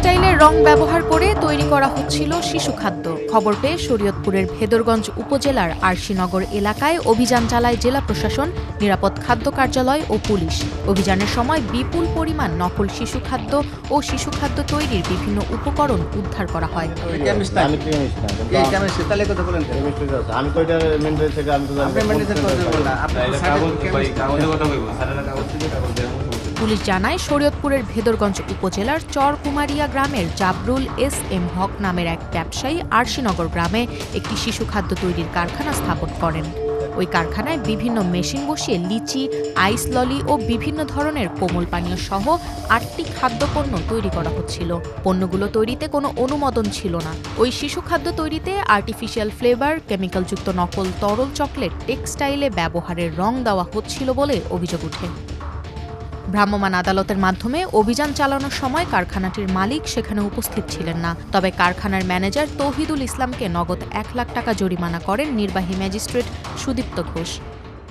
টেক্সটাইলের রং ব্যবহার করে তৈরি করা হচ্ছিল শিশু খাদ্য। খবর পেয়ে শরীয়তপুরের ভেদরগঞ্জ উপজেলার আরশিনগর এলাকায় অভিযান চালায় জেলা প্রশাসন, নিরাপদ খাদ্য কার্যালয় ও পুলিশ। অভিযানের সময় বিপুল পরিমাণ নকল শিশু খাদ্য ও শিশু খাদ্য তৈরির বিভিন্ন উপকরণ উদ্ধার করা হয়। পুলিশ জানায়, শরীয়তপুরের ভেদরগঞ্জ উপজেলার চরকুমারিয়া গ্রামের জাবরুল এস.এম. হক নামের এক ব্যবসায়ী আরশিনগর গ্রামে একটি শিশু খাদ্য তৈরির কারখানা স্থাপন করেন। ওই কারখানায় বিভিন্ন মেশিন বসিয়ে লিচি, আইস ললি ও বিভিন্ন ধরনের কোমল পানীয় সহ ৮টি খাদ্যপণ্য তৈরি করা হচ্ছিল। পণ্যগুলো তৈরিতে কোনো অনুমোদন ছিল না। ওই শিশু খাদ্য তৈরিতে আর্টিফিশিয়াল ফ্লেভার, কেমিক্যালযুক্ত নকল তরল চকলেট, টেক্সটাইলে ব্যবহারের রং দেওয়া হচ্ছিল বলে অভিযোগ ওঠে। ভ্রাম্যমাণ আদালতের মাধ্যমে অভিযান চালানোর সময় কারখানাটির মালিক সেখানে উপস্থিত ছিলেন না। তবে কারখানার ম্যানেজার তৌহিদুল ইসলামকে নগদ ১ লাখ টাকা জরিমানা করেন নির্বাহী ম্যাজিস্ট্রেট সুদীপ্ত ঘোষ।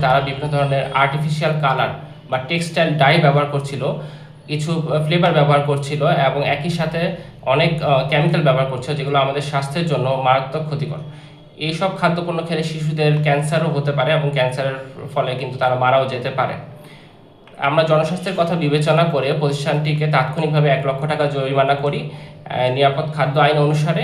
তারা বিভিন্ন ধরনের আর্টিফিশিয়াল কালার বা টেক্সটাইল ডাই ব্যবহার করছিল, কিছু ফ্লেভার ব্যবহার করছিল এবং একই সাথে অনেক কেমিক্যাল ব্যবহার করছিল, যেগুলো আমাদের স্বাস্থ্যের জন্য মারাত্মক ক্ষতিকর। এইসব খাদ্যপণ্য খেলে শিশুদের ক্যান্সারও হতে পারে এবং ক্যান্সারের ফলে কিন্তু তারা মারাও যেতে পারে। আমরা জনস্বাস্থ্যের কথা বিবেচনা করে প্রতিষ্ঠানটিকে তাৎক্ষণিকভাবে ১ লক্ষ টাকা জরিমানা করি নিরাপদ খাদ্য আইন অনুসারে,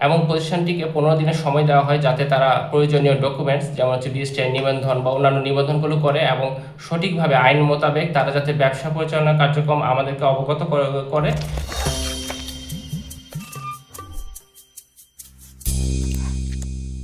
এবং প্রতিষ্ঠানটিকে ১৫ দিনের সময় দেওয়া হয় যাতে তারা প্রয়োজনীয় ডকুমেন্টস যেমন হচ্ছে বিএসটিআই নিবন্ধন বা অন্যান্য নিবন্ধনগুলো করে এবং সঠিকভাবে আইন মোতাবেক তারা যাতে ব্যবসা পরিচালনা কার্যক্রম আমাদেরকে অবগত করে।